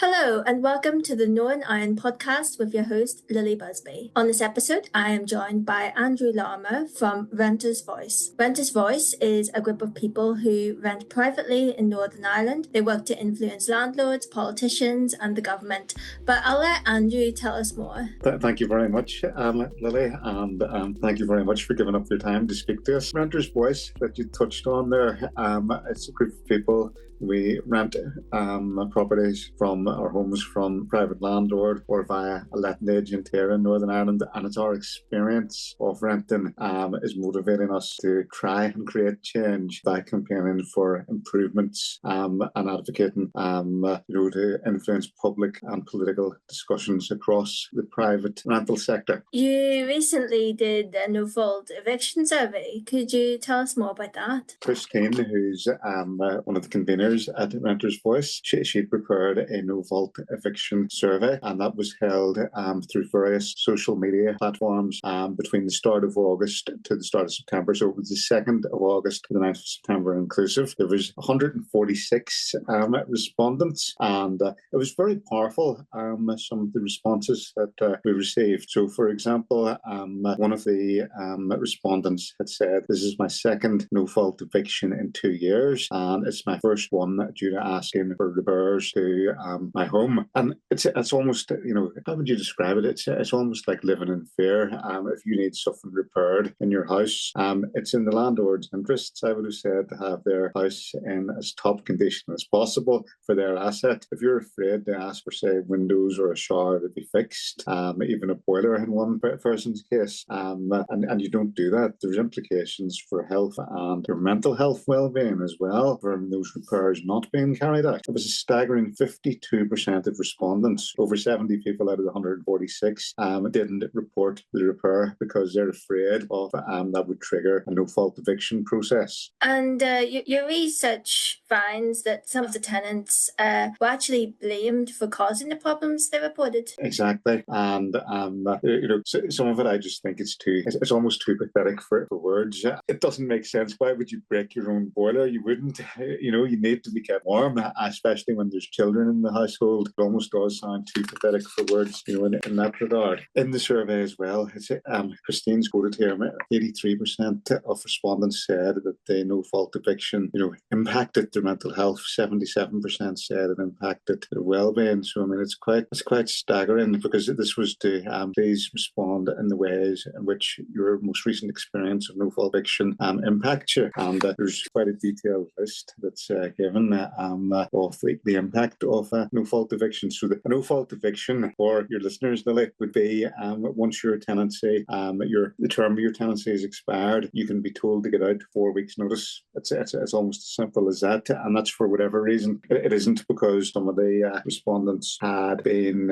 Hello and welcome to the Northern Iron podcast with your host Lily Busby. On this episode, I am joined by Andrew Larmour from Renters Voice. Renters Voice is a group of people who rent privately in Northern Ireland. They work to influence landlords, politicians and the government. But I'll let Andrew tell us more. Thank you very much, Lily, and thank you very much for giving up your time to speak to us. Renters Voice that you touched on there, it's a group of people. We rent properties from our homes from private landlord or via a letting agent here in Northern Ireland, and it's our experience of renting is motivating us to try and create change by campaigning for improvements and advocating to influence public and political discussions across the private rental sector. You recently did a no-fault eviction survey. Could you tell us more about that? Christine, who's one of the conveners at Renters Voice, she prepared a no-fault eviction survey, and that was held through various social media platforms between the start of August to the start of September. So it was the 2nd of August to the 9th of September inclusive. There was 146 respondents, and it was very powerful, some of the responses that we received. So, for example, one of the respondents had said, "This is my second no-fault eviction in 2 years, and it's my first one due to asking for repairs to my home." And it's almost, how would you describe it? It's almost like living in fear. If you need something repaired in your house, it's in the landlord's interests, I would have said, to have their house in as top condition as possible for their asset. If you're afraid to ask for, say, windows or a shower to be fixed, even a boiler in one person's case, and you don't do that, there's implications for health and your mental health well-being as well from those repairs not being carried out. It was a staggering 52% of respondents, over 70 people out of the 146, didn't report the repair because they're afraid of that would trigger a no-fault eviction process. And your research finds that some of the tenants were actually blamed for causing the problems they reported. Exactly, and some of it I just think it's almost too pathetic for words. It doesn't make sense. Why would you break your own boiler? You wouldn't. You need to be kept warm, especially when there's children in the household. It almost does sound too pathetic for words, in that regard. In the survey as well, Christine's quoted here, 83% of respondents said that the no-fault eviction, impacted their mental health. 77% said it impacted their well-being. So, it's quite staggering, because this was to please respond in the ways in which your most recent experience of no-fault eviction impacts you. And there's quite a detailed list that's given of the impact of no-fault eviction. So the no-fault eviction, for your listeners, Lily, would be once your tenancy, the term of your tenancy is expired, you can be told to get out 4 weeks' notice. It's almost as simple as that, and that's for whatever reason. It isn't because some of the respondents had been,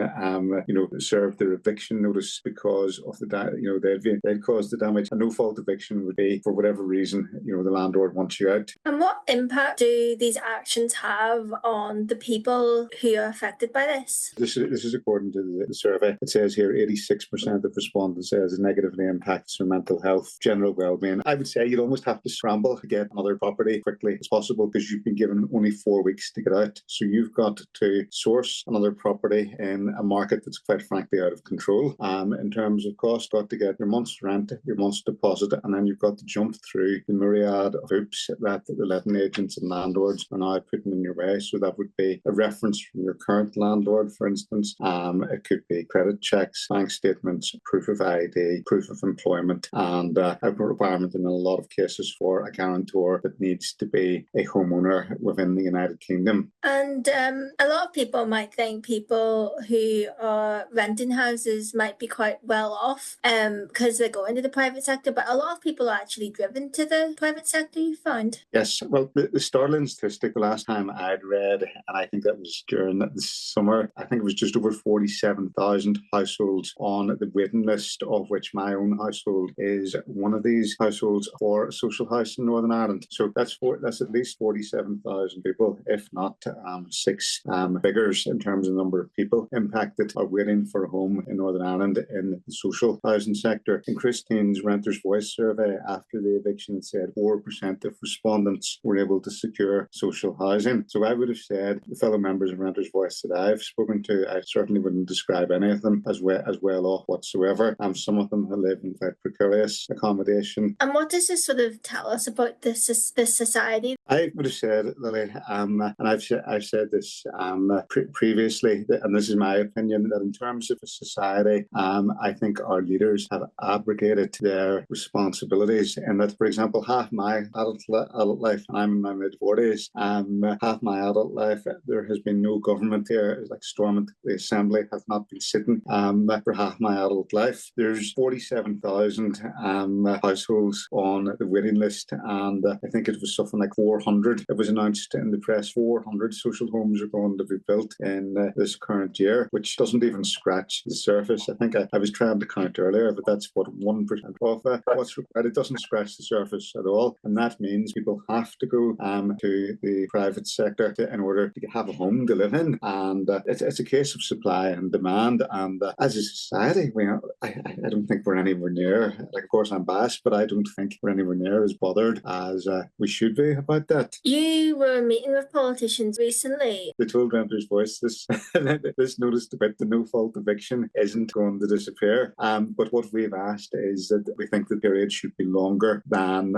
served their eviction notice because of they'd caused the damage. A no-fault eviction would be for whatever reason, the landlord wants you out. And what impact do these actions have on the people who are affected by this? This is according to the survey. It says here 86% of respondents says it negatively impacts their mental health, general well-being. I would say you'd almost have to scramble to get another property quickly as possible, because you've been given only 4 weeks to get out. So you've got to source another property in a market that's quite frankly out of control. In terms of cost, got to get your month's rent, your month's deposit, and then you've got to jump through the myriad of hoops that the letting agents and landlords are now putting in your way. So that would be a reference from your current landlord, for instance. It could be credit checks, bank statements, proof of ID, proof of employment, and a requirement in a lot of cases for a guarantor that needs to be a homeowner within the United Kingdom. And a lot of people might think people who are renting houses might be quite well off because they go into the private sector, but a lot of people are actually driven to the private sector, you found. Yes, well, the startling statistic the last time I'd read, and I think that was during the summer, I think it was just over 47,000 households on the waiting list, of which my own household is one of these households for a social house in Northern Ireland. So that's at least 47,000 people, if not six figures in terms of number of people impacted or waiting for a home in Northern Ireland in the social housing sector. In Christine's Renters Voice survey after the eviction, it said 4% of respondents were able to secure social social housing. So I would have said the fellow members of Renters' Voice that I've spoken to, I certainly wouldn't describe any of them as well off whatsoever. Some of them live in quite precarious accommodation. And what does this sort of tell us about this society? I would have said, Lily, and I've said this previously, and this is my opinion, that in terms of a society, I think our leaders have abrogated their responsibilities. And that, for example, half my adult life, and I'm in my mid-40s, half my adult life, there has been no government here. Like Stormont, the Assembly, have not been sitting for half my adult life. There's 47,000 households on the waiting list, and I think it was something like 400. It was announced in the press 400 social homes are going to be built in this current year, which doesn't even scratch the surface. I think I was trying to count earlier, but that's what 1% of what's required. It doesn't scratch the surface at all, and that means people have to go to the private sector in order to have a home to live in, and it's a case of supply and demand. And as a society, I don't think we're anywhere near. Like, of course, I'm biased, but I don't think we're anywhere near as bothered as we should be about that. You were meeting with politicians recently. They told Renters' Voice this notice about the no-fault eviction isn't going to disappear. But what we've asked is that we think the period should be longer than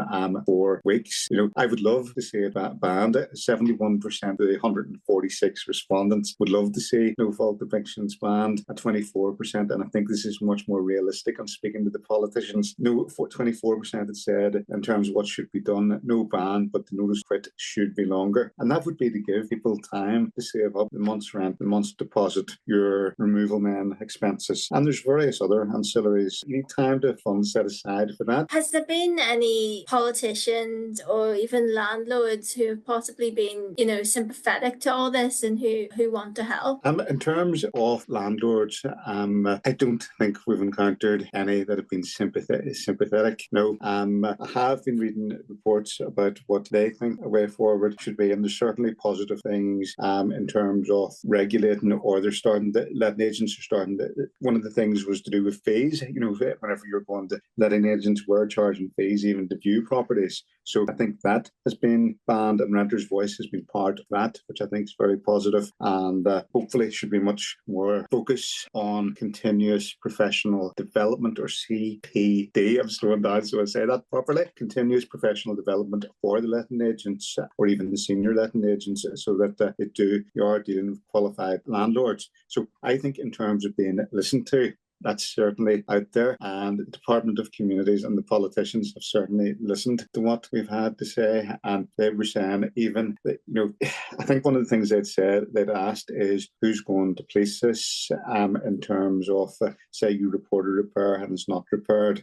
4 weeks. I would love to see it banned. 71% of the 146 respondents would love to see no-fault evictions banned at 24%. And I think this is much more realistic. I'm speaking to the politicians. 24% had said, in terms of what should be done, no ban, but the notice quit should be longer. And that would be to give people time to save up the month's rent, the month's deposit, your removal men expenses. And there's various other ancillaries. You need time to fund set aside for that. Has there been any politicians or even landlords who have possibly been, sympathetic to all this and who want to help? In terms of landlords, I don't think we've encountered any that have been sympathetic. No. I have been reading reports about what they think a way forward should be, and there's certainly positive things in terms of regulating, or letting agents are starting to. One of the things was to do with fees. Whenever you're going to letting agents were charging fees even to view properties. So I think that has been banned, and Renters' Voice has been part of that, which I think is very positive, and hopefully should be much more focus on continuous professional development, or CPD. I'm slowing down so I say that properly. Continuous professional development for the letting agents, or even the senior letting agents, so that you are dealing with qualified landlords. So I think in terms of being listened to, that's certainly out there, and the Department of Communities and the politicians have certainly listened to what we've had to say, and they were saying even that, I think one of the things they'd asked is who's going to police this in terms of say you report a repair and it's not repaired,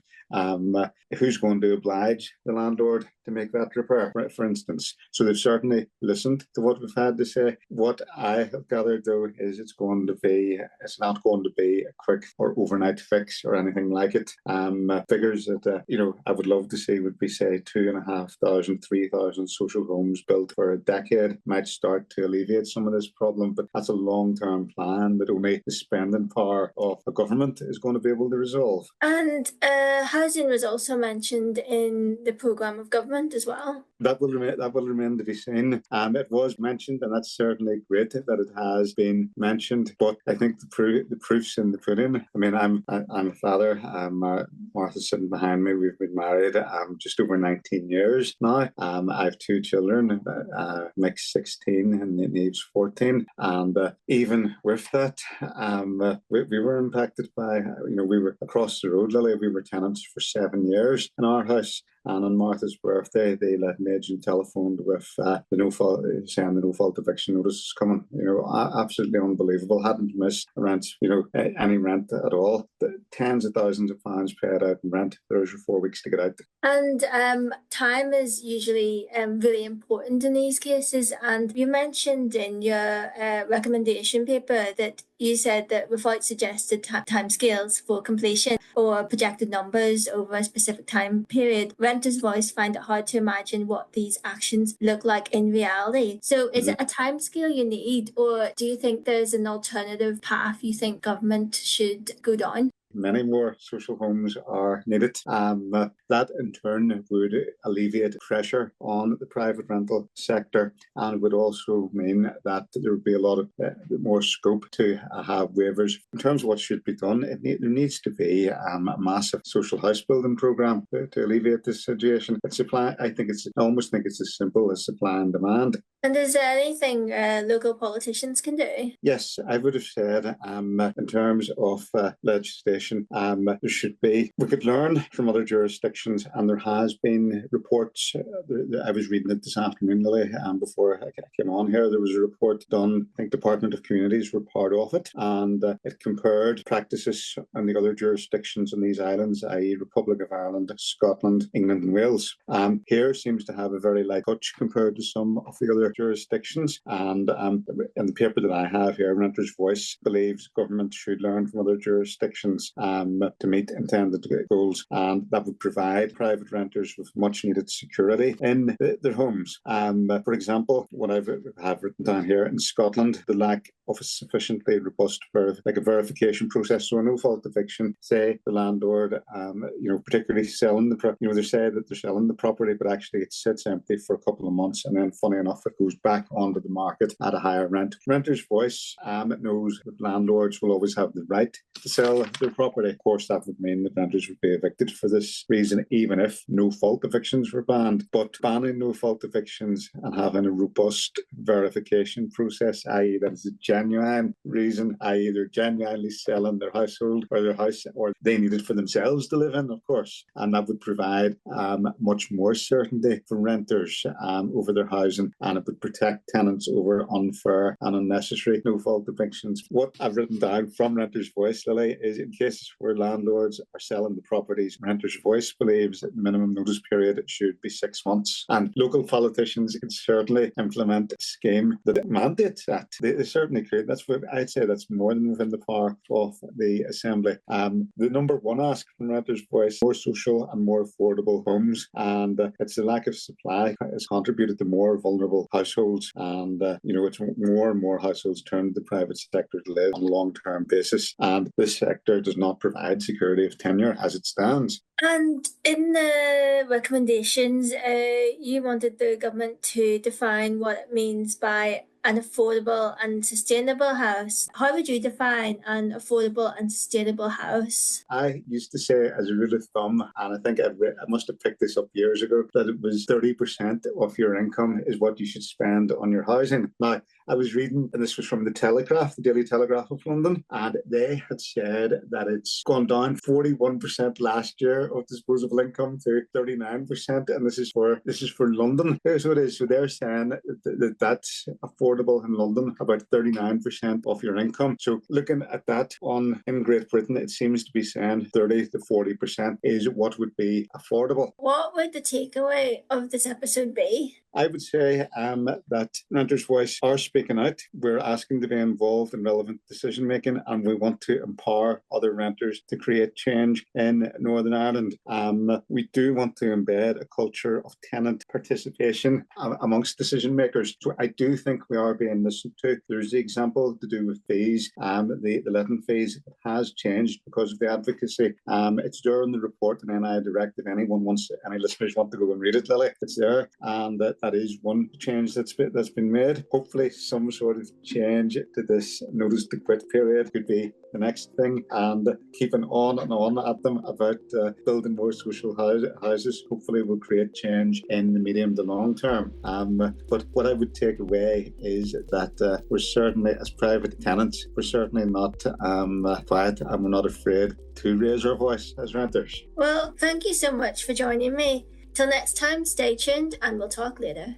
who's going to oblige the landlord to make that repair, for instance. So they've certainly listened to what we've had to say. What I have gathered, though, is it's not going to be a quick or overnight fix or anything like it. Figures that I would love to see would be, say, 2,500, 3,000 social homes built for a decade might start to alleviate some of this problem, but that's a long-term plan that only the spending power of a government is going to be able to resolve. And housing was also mentioned in the programme of government as well. That will remain to be seen. It was mentioned, and that's certainly great that it has been mentioned. But I think the proof's in the pudding. I mean, I'm a father. Martha's sitting behind me. We've been married just over 19 years now. I have 2 children. Mick's 16 and Neve's 14. And even with that, we were impacted by. We were across the road, Lily. We were tenants for 7 years in our house. And on Martha's birthday, they let an agent telephoned with saying the no-fault eviction notice is coming. Absolutely unbelievable. Hadn't missed rent, any rent at all. Tens of thousands of pounds paid out in rent. There's your 4 weeks to get out. And time is usually really important in these cases. And you mentioned in your recommendation paper that you said that without suggested timescales for completion or projected numbers over a specific time period, Renters' Voice find it hard to imagine what these actions look like in reality. So is it a timescale you need, or do you think there's an alternative path you think government should go down? many more social homes are needed. That in turn would alleviate pressure on the private rental sector, and would also mean that there would be a lot of more scope to have waivers. In terms of what should be done, there needs to be a massive social house building programme to alleviate this situation. I almost think it's as simple as supply and demand. And is there anything local politicians can do? Yes, I would have said in terms of legislation, we could learn from other jurisdictions, and there has been reports. I was reading it this afternoon, Lily, before I came on here. There was a report done, I think Department of Communities were part of it, and it compared practices in the other jurisdictions in these islands, i.e. Republic of Ireland, Scotland, England and Wales. Here seems to have a very light touch compared to some of the other jurisdictions, and in the paper that I have here, Renters' Voice believes government should learn from other jurisdictions to meet intended goals, and that would provide private renters with much needed security in their homes. For example, what I have written down here, in Scotland, the lack of a sufficiently robust verification process, so a no-fault eviction, say the landlord, particularly selling the property, they say that they're selling the property, but actually it sits empty for a couple of months, and then funny enough, it goes back onto the market at a higher rent. Renters' Voice knows that landlords will always have the right to sell their property. Of course, that would mean that renters would be evicted for this reason, even if no-fault evictions were banned. But banning no-fault evictions and having a robust verification process, i.e. that is a genuine reason, i.e. they're genuinely selling their household or their house, or they need it for themselves to live in, of course. And that would provide much more certainty for renters over their housing, and it would protect tenants over unfair and unnecessary no-fault evictions. What I've written down from Renters' Voice, Lily, is in cases where landlords are selling the properties, Renters' Voice believes that the minimum notice period should be 6 months. And local politicians can certainly implement a scheme that mandates that. They certainly could. I'd say that's more than within the power of the Assembly. The number one ask from Renters' Voice: more social and more affordable homes. And it's the lack of supply has contributed to more vulnerable households. And, it's more and more households turn to the private sector to live on a long-term basis. And this sector does not provide security of tenure as it stands. And in the recommendations, you wanted the government to define what it means by an affordable and sustainable house. How would you define an affordable and sustainable house? I used to say, as a rule of thumb, and I think I must have picked this up years ago, that it was 30% of your income is what you should spend on your housing. Now, I was reading, and this was from the Telegraph, the Daily Telegraph of London, and they had said that it's gone down 41% last year of disposable income to 39%, and this is for London. So it is. So they're saying that that's affordable in London, about 39% of your income. So looking at that in Great Britain, it seems to be saying 30 to 40% is what would be affordable. What would the takeaway of this episode be? I would say that Renters' Voice are speaking out. We're asking to be involved in relevant decision making, and we want to empower other renters to create change in Northern Ireland. We do want to embed a culture of tenant participation amongst decision makers. So I do think we are being listened to. There's the example to do with fees. The letting fees has changed because of the advocacy. It's there in the report, and then I direct if any listeners want to go and read it, Lily. It's there, and that is one change that's been made. Hopefully some sort of change to this notice to quit period could be the next thing, and keeping on and on at them about building more social houses hopefully will create change in the medium to long term. But what I would take away is that we're certainly, as private tenants, we're certainly not quiet, and we're not afraid to raise our voice as renters. Well, thank you so much for joining me. Till next time, stay tuned and we'll talk later.